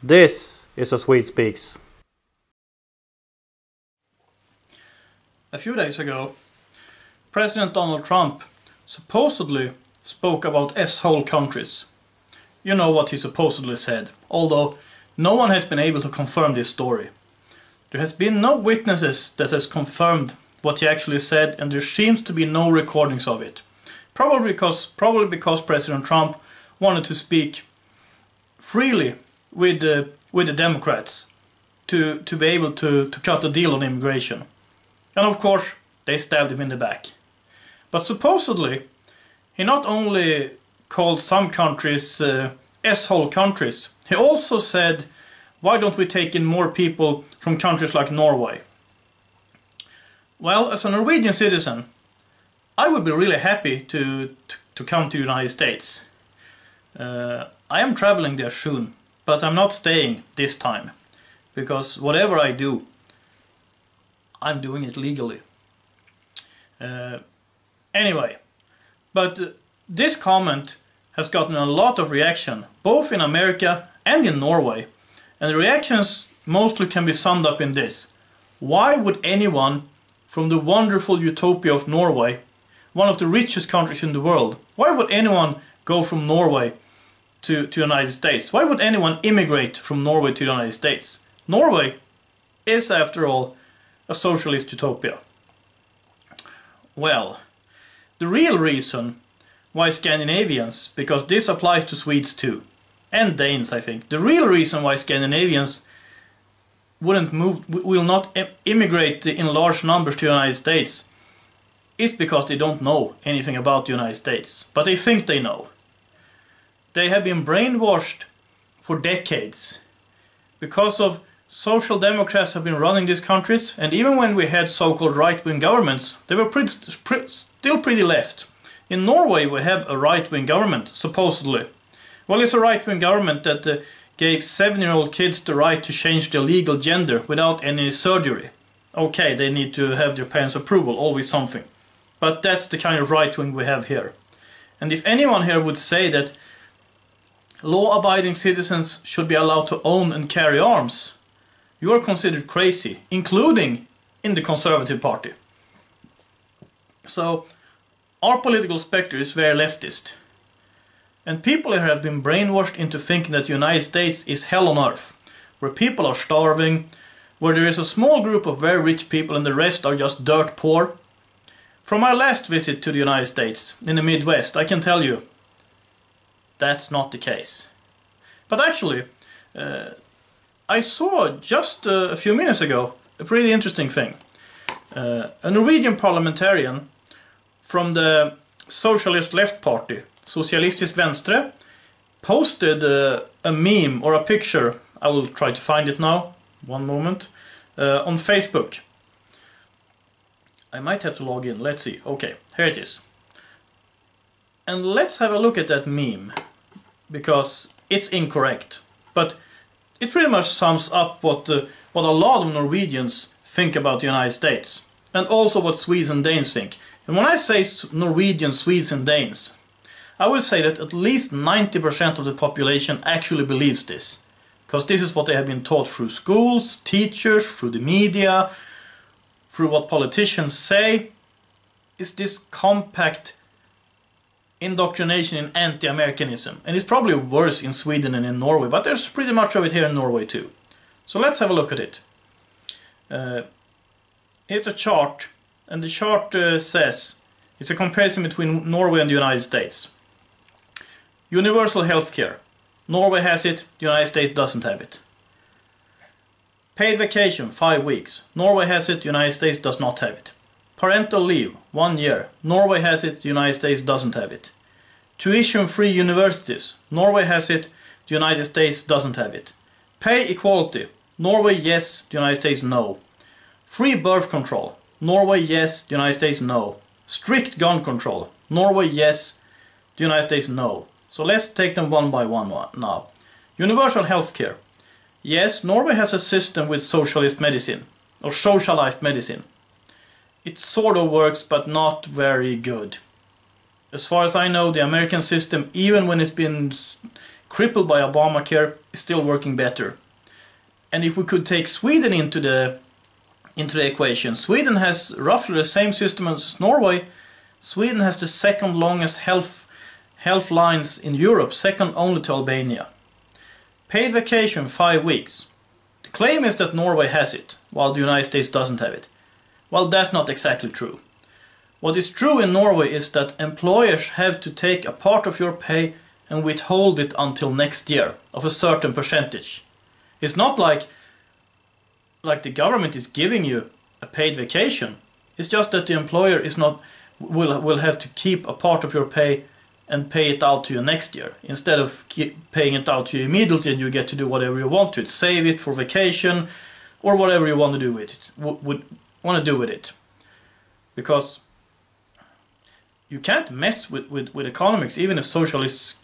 This is a Swede Speaks. A few days ago, President Donald Trump supposedly spoke about S-hole countries. You know what he supposedly said, although no one has been able to confirm this story. There has been no witnesses that has confirmed what he actually said, and there seems to be no recordings of it. Probably because President Trump wanted to speak freely with the Democrats to be able to cut a deal on immigration. And of course, they stabbed him in the back. But supposedly, he not only called some countries S-hole countries, he also said, why don't we take in more people from countries like Norway? Well, as a Norwegian citizen, I would be really happy to come to the United States. I am traveling there soon, but I'm not staying this time, because whatever I do, I'm doing it legally. Anyway, but this comment has gotten a lot of reaction, both in America and in Norway, and the reactions mostly can be summed up in this. Why would anyone from the wonderful utopia of Norway, one of the richest countries in the world, why would anyone go from Norway to the United States? Why would anyone immigrate from Norway to the United States? Norway is, after all, a socialist utopia. Well, the real reason why Scandinavians, because this applies to Swedes too, and Danes I think, the real reason why Scandinavians will not immigrate in large numbers to the United States is because they don't know anything about the United States, but they think they know. They have been brainwashed for decades because of social democrats have been running these countries, and even when we had so-called right-wing governments, they were still pretty left. In Norway we have a right-wing government, supposedly. Well, it's a right-wing government that gave 7-year-old kids the right to change their legal gender without any surgery. Okay, they need to have their parents' approval, always something. But that's the kind of right-wing we have here. And if anyone here would say that law-abiding citizens should be allowed to own and carry arms, you are considered crazy, including in the Conservative Party. So, our political spectre is very leftist. And people here have been brainwashed into thinking that the United States is hell on earth, where people are starving, where there is a small group of very rich people and the rest are just dirt poor. From my last visit to the United States, in the Midwest, I can tell you, that's not the case. But actually, I saw just a few minutes ago a pretty interesting thing. A Norwegian parliamentarian from the Socialist Left Party, Socialistisk Venstre, posted a meme or a picture, I will try to find it now, one moment, on Facebook. I might have to log in, let's see, okay, here it is. And let's have a look at that meme, because it's incorrect, but it pretty much sums up what a lot of Norwegians think about the United States, and also what Swedes and Danes think. And when I say Norwegians, Swedes and Danes, I would say that at least 90% of the population actually believes this. Because this is what they have been taught through schools, teachers, through the media, through what politicians say, is this compact indoctrination in anti-Americanism. And it's probably worse in Sweden and in Norway, but there's pretty much of it here in Norway too. So let's have a look at it. Here's a chart, and the chart says, it's a comparison between Norway and the United States. Universal healthcare. Norway has it, the United States doesn't have it. Paid vacation, 5 weeks. Norway has it, the United States does not have it. Parental leave, 1 year. Norway has it, the United States doesn't have it. Tuition-free universities. Norway has it, the United States doesn't have it. Pay equality. Norway, yes, the United States, no. Free birth control. Norway, yes, the United States, no. Strict gun control. Norway, yes, the United States, no. So let's take them one by one now. Universal healthcare. Yes, Norway has a system with socialist medicine, or socialized medicine. It sort of works, but not very good. As far as I know, the American system, even when it's been crippled by Obamacare, is still working better. And if we could take Sweden into the equation, Sweden has roughly the same system as Norway. Sweden has the second longest health lines in Europe, second only to Albania. Paid vacation 5 weeks. The claim is that Norway has it, while the United States doesn't have it. Well, that's not exactly true. What is true in Norway is that employers have to take a part of your pay and withhold it until next year, of a certain percentage. It's not like the government is giving you a paid vacation. It's just that the employer will have to keep a part of your pay and pay it out to you next year, instead of paying it out to you immediately and you get to do whatever you want to it. Save it for vacation or whatever you want to do with it. Want to do with it. Because you can't mess with economics, even if socialists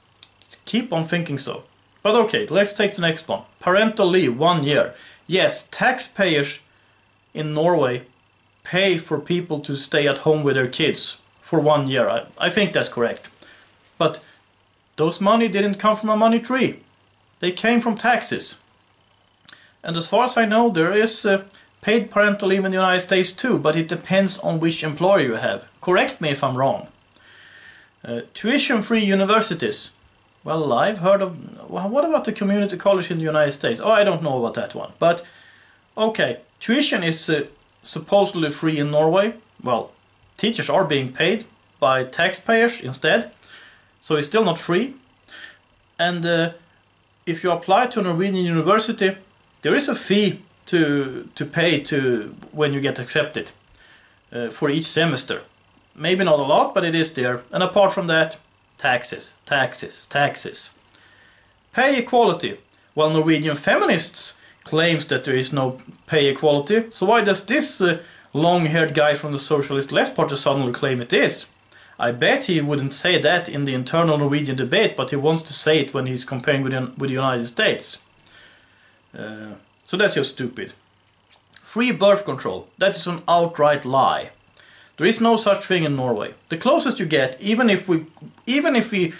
keep on thinking so. But okay, let's take the next one. Parental leave, 1 year. Yes, taxpayers in Norway pay for people to stay at home with their kids for 1 year. I think that's correct. But those money didn't come from a money tree. They came from taxes. And as far as I know, there is paid parental leave in the United States too, but it depends on which employer you have. Correct me if I'm wrong. Tuition-free universities. Well, I've heard of... What about the community college in the United States? Oh, I don't know about that one. But, okay, tuition is supposedly free in Norway. Well, teachers are being paid by taxpayers instead. So it's still not free. And if you apply to a Norwegian university, there is a fee to pay to when you get accepted for each semester. Maybe not a lot, but it is there. And apart from that, taxes, taxes, taxes. Pay equality. Well, Norwegian feminists claims that there is no pay equality. So why does this long-haired guy from the Socialist Left Party suddenly claim it is? I bet he wouldn't say that in the internal Norwegian debate, but he wants to say it when he's comparing with the United States. So that's just stupid. Free birth control. That is an outright lie. There is no such thing in Norway. The closest you get, even if we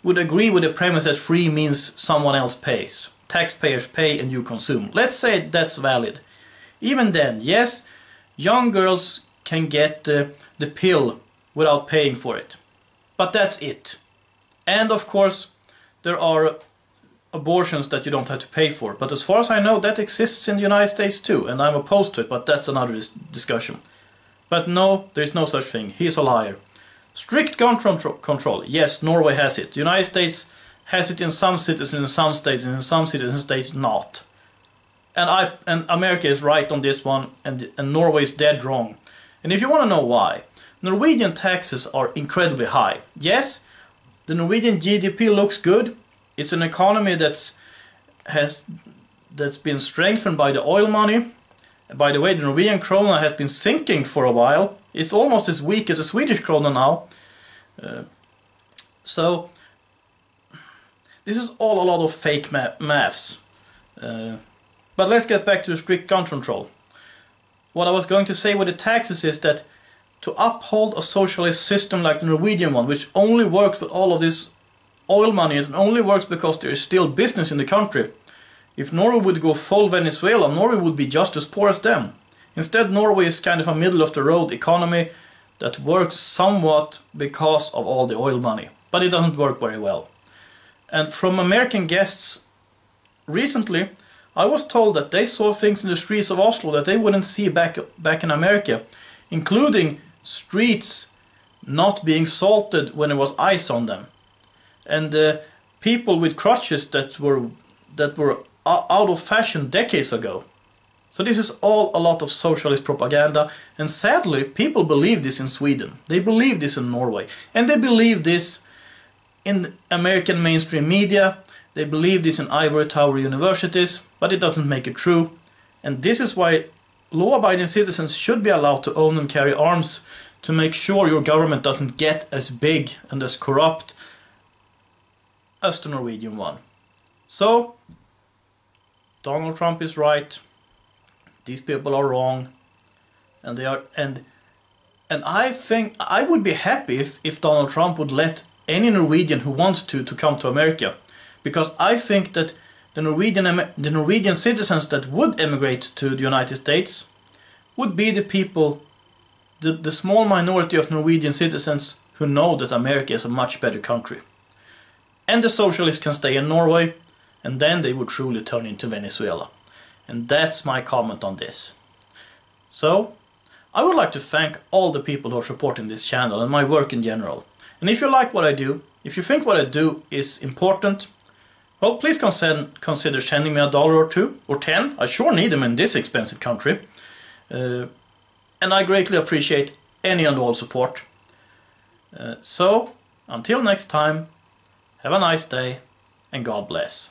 would agree with the premise that free means someone else pays. Taxpayers pay and you consume. Let's say that's valid. Even then, yes, young girls can get the pill without paying for it. But that's it. And of course, there are abortions that you don't have to pay for. But as far as I know, that exists in the United States too. And I'm opposed to it, but that's another discussion. But no, there is no such thing. He is a liar. Strict gun control. Yes, Norway has it. The United States has it in some cities, in some states, and in some cities and states not. And America is right on this one, and Norway is dead wrong. And if you want to know why, Norwegian taxes are incredibly high. Yes, the Norwegian GDP looks good. It's an economy that's been strengthened by the oil money. By the way, the Norwegian krona has been sinking for a while. It's almost as weak as the Swedish krona now. So this is all a lot of fake maths. But let's get back to the strict gun control. What I was going to say with the taxes is that to uphold a socialist system like the Norwegian one, which only works with all of this oil money, and only works because there is still business in the country. If Norway would go full Venezuela, Norway would be just as poor as them. Instead, Norway is kind of a middle-of-the-road economy that works somewhat because of all the oil money. But it doesn't work very well. And from American guests recently, I was told that they saw things in the streets of Oslo that they wouldn't see back in America, including streets not being salted when there was ice on them. And people with crutches that were out of fashion decades ago. So this is all a lot of socialist propaganda, and sadly people believe this in Sweden, they believe this in Norway, and they believe this in American mainstream media, they believe this in ivory tower universities, but it doesn't make it true. And this is why law-abiding citizens should be allowed to own and carry arms, to make sure your government doesn't get as big and as corrupt as the Norwegian one. So Donald Trump is right. These people are wrong, and they are and I think I would be happy if Donald Trump would let any Norwegian who wants to come to America, because I think that the Norwegian citizens that would emigrate to the United States would be the people, the small minority of Norwegian citizens who know that America is a much better country. And the socialists can stay in Norway, and then they would truly turn into Venezuela. And that's my comment on this. So, I would like to thank all the people who are supporting this channel and my work in general. And if you like what I do, if you think what I do is important, well, please consider sending me $1 or $2 or 10. I sure need them in this expensive country. And I greatly appreciate any and all support. So, until next time, have a nice day and God bless.